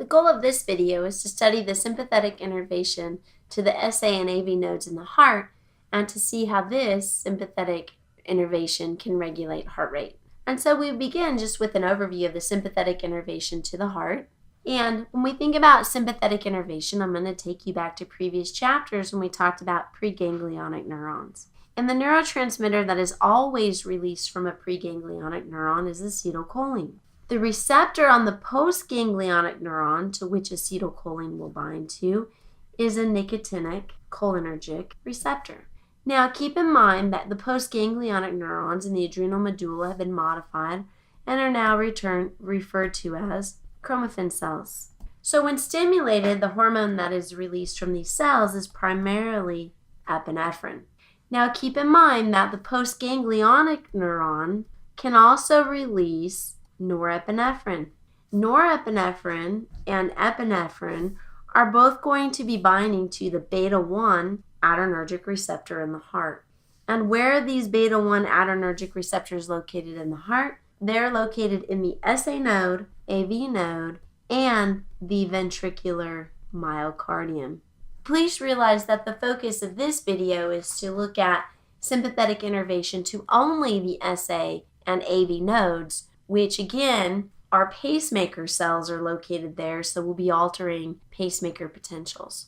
The goal of this video is to study the sympathetic innervation to the SA and AV nodes in the heart and to see how this sympathetic innervation can regulate heart rate. And so we begin just with an overview of the sympathetic innervation to the heart. And when we think about sympathetic innervation, I'm going to take you back to previous chapters when we talked about preganglionic neurons. And the neurotransmitter that is always released from a preganglionic neuron is acetylcholine. The receptor on the postganglionic neuron to which acetylcholine will bind to is a nicotinic cholinergic receptor. Now keep in mind that the postganglionic neurons in the adrenal medulla have been modified and are now referred to as chromaffin cells. So when stimulated, the hormone that is released from these cells is primarily epinephrine. Now keep in mind that the postganglionic neuron can also release norepinephrine. Norepinephrine and epinephrine are both going to be binding to the beta-1 adrenergic receptor in the heart. And where are these beta-1 adrenergic receptors located in the heart? They're located in the SA node, AV node, and the ventricular myocardium. Please realize that the focus of this video is to look at sympathetic innervation to only the SA and AV nodes, which again, our pacemaker cells are located there, so we'll be altering pacemaker potentials.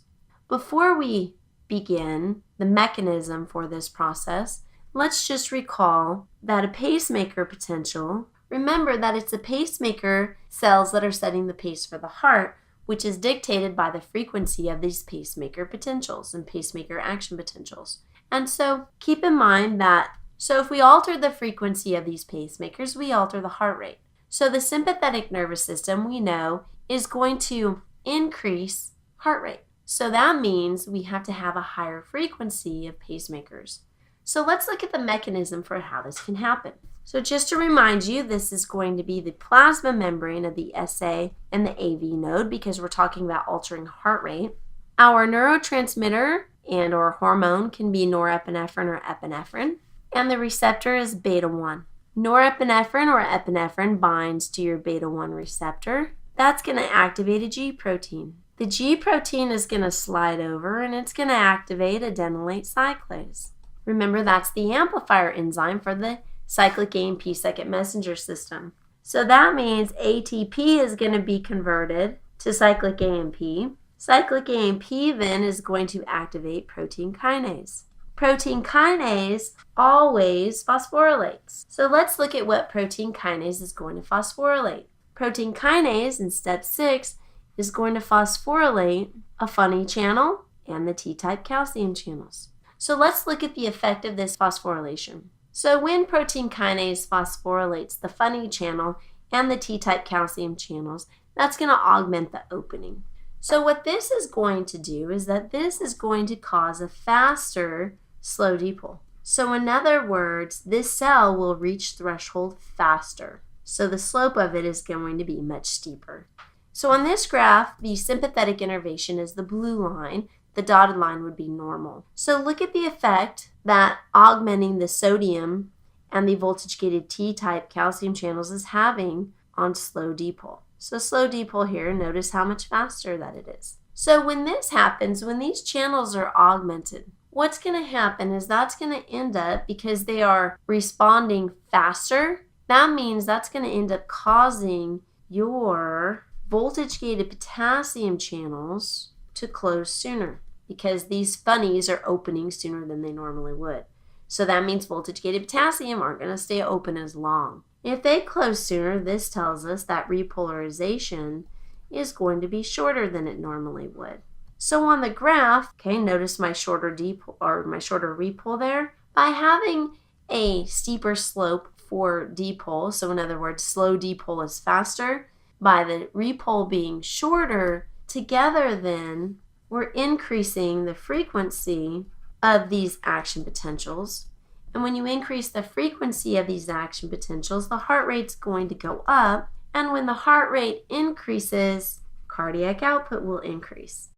Before we begin the mechanism for this process, let's just recall that a pacemaker potential, remember that it's the pacemaker cells that are setting the pace for the heart, which is dictated by the frequency of these pacemaker potentials and pacemaker action potentials. And so keep in mind that, so if we alter the frequency of these pacemakers, we alter the heart rate. So the sympathetic nervous system, we know, is going to increase heart rate. So that means we have to have a higher frequency of pacemakers. So let's look at the mechanism for how this can happen. So just to remind you, this is going to be the plasma membrane of the SA and the AV node because we're talking about altering heart rate. Our neurotransmitter and or hormone can be norepinephrine or epinephrine, and the receptor is beta-1. Norepinephrine or epinephrine binds to your beta-1 receptor. That's going to activate a G protein. The G protein is going to slide over and it's going to activate adenylate cyclase. Remember, that's the amplifier enzyme for the cyclic AMP second messenger system. So that means ATP is going to be converted to cyclic AMP. Cyclic AMP then is going to activate protein kinase. Protein kinase always phosphorylates. So let's look at what protein kinase is going to phosphorylate. Protein kinase in step 6 is going to phosphorylate a funny channel and the T-type calcium channels. So let's look at the effect of this phosphorylation. So when protein kinase phosphorylates the funny channel and the T-type calcium channels, that's going to augment the opening. So what this is going to do is that this is going to cause a faster slow dipole. So in other words, this cell will reach threshold faster. So the slope of it is going to be much steeper. So on this graph, the sympathetic innervation is the blue line. The dotted line would be normal. So look at the effect that augmenting the sodium and the voltage-gated T-type calcium channels is having on slow dipole. So slow dipole here, notice how much faster that it is. So when this happens, when these channels are augmented, what's going to happen is that's going to end up, because they are responding faster, that means that's going to end up causing your voltage-gated potassium channels to close sooner because these funnies are opening sooner than they normally would. So that means voltage-gated potassium aren't going to stay open as long. If they close sooner, this tells us that repolarization is going to be shorter than it normally would. So on the graph, okay, notice my shorter dipole or my shorter repole there. By having a steeper slope for dipole, so in other words, slow dipole is faster, by the repole being shorter, together then we're increasing the frequency of these action potentials. And when you increase the frequency of these action potentials, the heart rate's going to go up. And when the heart rate increases, cardiac output will increase.